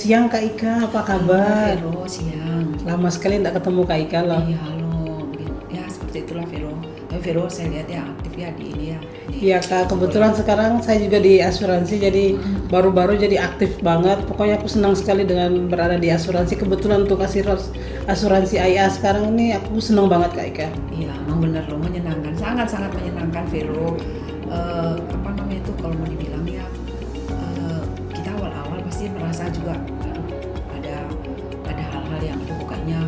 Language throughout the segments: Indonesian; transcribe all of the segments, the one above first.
siang Kak Ika, apa kabar? Vero, siang. Lama sekali tidak ketemu Kak Ika loh. Iya, halo. Ya, seperti itulah Vero. Tapi Vero saya lihat ya aktif ya di ini ya. Iya Kak, kebetulan sekarang saya juga di asuransi, jadi baru-baru jadi aktif banget. Pokoknya aku senang sekali dengan berada di asuransi. Kebetulan untuk asuransi IA sekarang ini aku senang banget Kak Ika. Iya, emang bener loh, menyenangkan. Sangat-sangat menyenangkan Vero. Apa namanya itu kalau mau dibilang ya, kita awal-awal pasti merasa juga, aduh, ada hal-hal yang aduh kayaknya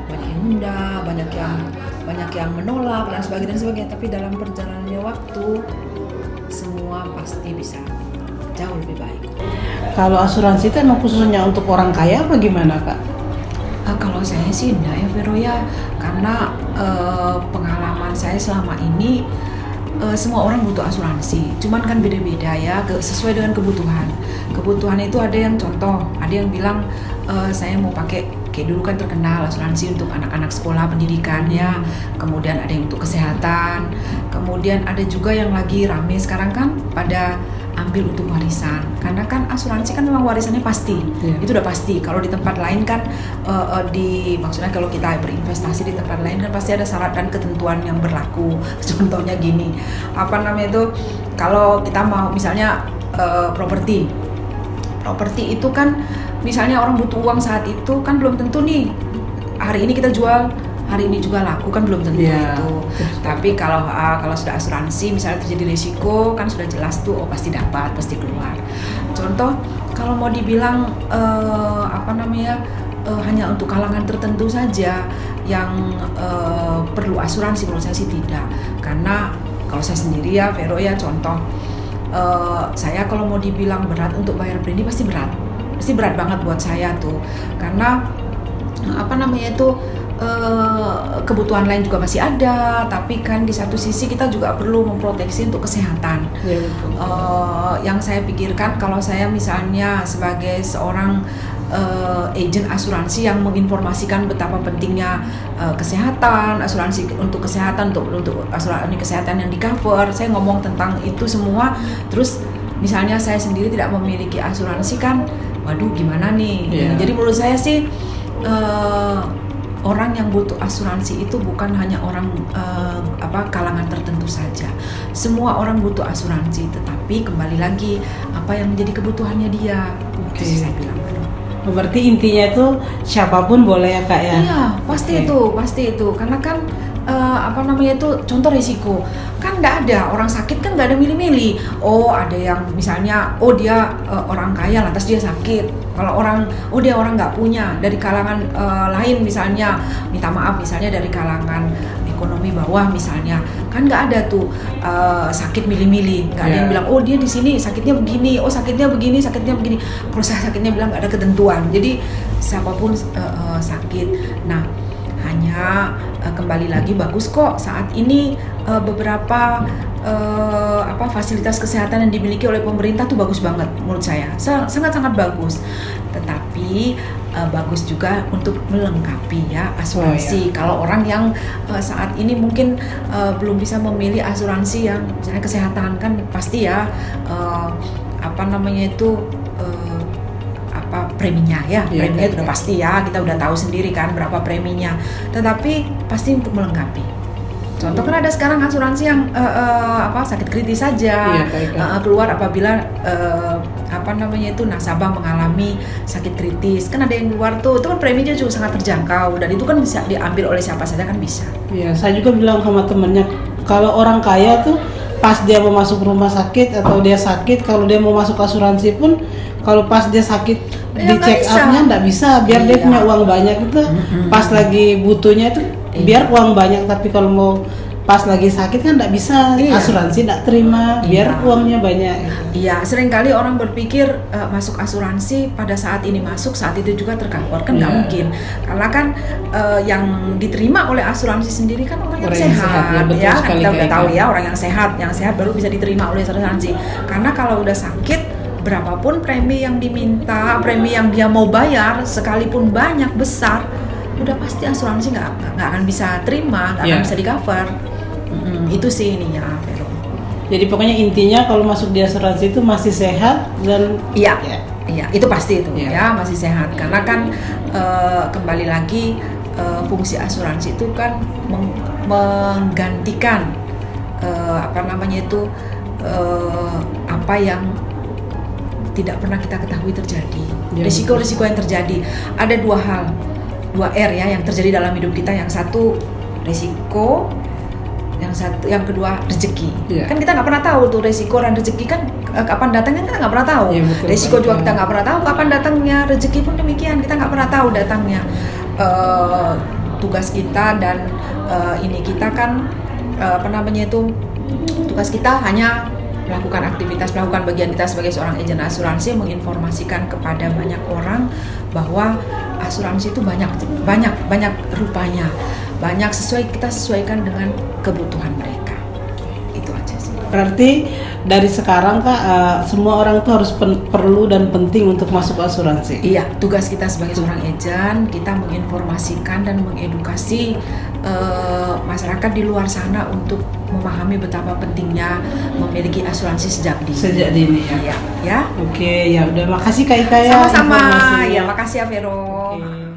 banyak yang nunda, banyak yang menolak dan sebagainya. Tapi dalam perjalanannya waktu semua pasti bisa jauh lebih baik. Kalau asuransi itu emang khususnya untuk orang kaya apa gimana Kak? Kalau saya sih enggak ya Vero ya, karena pengalaman saya selama ini semua orang butuh asuransi, cuman kan beda-beda ya, sesuai dengan kebutuhan. Kebutuhan itu ada yang contoh, ada yang bilang saya mau pakai, kayak dulu kan terkenal asuransi untuk anak-anak sekolah pendidikan ya, kemudian ada yang untuk kesehatan, kemudian ada juga yang lagi rame sekarang kan pada ambil untuk warisan, karena kan asuransi kan memang warisannya pasti, itu udah pasti. Kalau di tempat lain kan maksudnya kalau kita berinvestasi di tempat lain kan pasti ada syarat dan ketentuan yang berlaku. Contohnya gini, apa namanya itu, kalau kita mau misalnya properti itu kan, misalnya orang butuh uang saat itu kan belum tentu nih hari ini kita jual, hari ini juga laku kan belum tentu itu. Tapi kalau sudah asuransi misalnya terjadi risiko kan sudah jelas tuh, oh pasti dapat, pasti keluar. Contoh kalau mau dibilang hanya untuk kalangan tertentu saja yang perlu asuransi, menurut saya sih tidak. Karena kalau saya sendiri ya Vero ya, contoh saya kalau mau dibilang berat untuk bayar premi pasti berat banget buat saya tuh, karena kebutuhan lain juga masih ada, tapi kan di satu sisi kita juga perlu memproteksi untuk kesehatan. Ya, betul. Yang saya pikirkan kalau saya misalnya sebagai seorang agen asuransi yang menginformasikan betapa pentingnya kesehatan, asuransi untuk kesehatan, untuk asuransi kesehatan yang di cover, saya ngomong tentang itu semua. Terus misalnya saya sendiri tidak memiliki asuransi kan, waduh gimana nih? Jadi menurut saya sih orang yang butuh asuransi itu bukan hanya orang kalangan tertentu saja. Semua orang butuh asuransi, tetapi kembali lagi apa yang menjadi kebutuhannya dia. Itu sih saya bilang. Berarti intinya itu siapapun boleh ya Kak ya? Iya, pasti itu. Karena kan itu contoh risiko. Kan nggak ada, orang sakit kan nggak ada milih-milih. Oh ada yang misalnya, dia orang kaya lantas dia sakit. Kalau dia orang nggak punya, dari kalangan lain misalnya, minta maaf misalnya dari kalangan ekonomi bawah misalnya, kan nggak ada tuh sakit milih-milih. Nggak ada yang bilang, oh dia di sini sakitnya begini, oh sakitnya begini. Kalau saya sakitnya bilang nggak ada ketentuan. Jadi siapapun sakit. Nah hanya kembali lagi bagus kok saat ini beberapa fasilitas kesehatan yang dimiliki oleh pemerintah tuh bagus banget menurut saya, sangat-sangat bagus. Tetapi bagus juga untuk melengkapi ya asuransi. Kalau orang yang saat ini mungkin belum bisa memilih asuransi yang misalnya kesehatan kan pasti ya preminya ya, preminya itu udah pasti ya, kita udah tahu sendiri kan berapa preminya. Tetapi pasti untuk melengkapi. Contoh kan ada sekarang asuransi yang sakit kritis saja keluar apabila nasabah mengalami sakit kritis. Kan ada yang keluar tuh, itu kan preminya juga sangat terjangkau dan itu kan bisa diambil oleh siapa saja kan bisa. Iya, saya juga bilang sama temennya, kalau orang kaya tuh pas dia mau masuk rumah sakit atau dia sakit, kalau dia mau masuk asuransi pun kalau pas dia sakit di check up-nya nggak bisa, biar dia punya uang banyak itu pas lagi butuhnya itu biar uang banyak, tapi kalau mau pas lagi sakit kan nggak bisa, asuransi nggak terima biar uangnya banyak gitu. Iya, seringkali orang berpikir masuk asuransi pada saat ini masuk, saat itu juga tercover, kan nggak mungkin, karena kan yang diterima oleh asuransi sendiri kan orang yang sehat ya, kan kita udah tahu ya, orang yang sehat baru bisa diterima oleh asuransi. Karena kalau udah sakit, berapapun premi yang diminta, premi yang dia mau bayar, sekalipun banyak besar, udah pasti asuransi nggak akan bisa terima, nggak akan bisa di cover. Itu sih ininya, Vero. Jadi pokoknya intinya kalau masuk di asuransi itu masih sehat dan Iya, itu pasti itu Iya. ya masih sehat karena kan kembali lagi fungsi asuransi itu kan menggantikan apa namanya itu apa yang tidak pernah kita ketahui terjadi. Ya, Risiko-risiko yang terjadi ada dua hal, 2R ya yang terjadi dalam hidup kita. Yang satu risiko, yang kedua rezeki. Iya. Kan kita nggak pernah tahu tuh risiko dan rezeki kan kapan datangnya kita nggak pernah tahu. Iya, betul, Risiko juga betul. kita nggak pernah tahu kapan datangnya, rezeki pun demikian kita nggak pernah tahu datangnya. Tugas kita dan ini kita kan apa namanya itu tugas kita hanya melakukan aktivitas, melakukan bagian kita sebagai seorang agen asuransi, menginformasikan kepada banyak orang bahwa asuransi itu banyak rupanya, kita sesuaikan dengan kebutuhan mereka. Itu aja sih. Berarti dari sekarang Kak, semua orang tuh harus perlu dan penting untuk masuk asuransi. Iya, tugas kita sebagai seorang agen, kita menginformasikan dan mengedukasi masyarakat di luar sana untuk memahami betapa pentingnya memiliki asuransi sejak dini. Ya. Iya, ya. Oke, ya udah makasih Kak Ika ya. Sama-sama. informasinya. Ya, makasih ya Vero. Oke.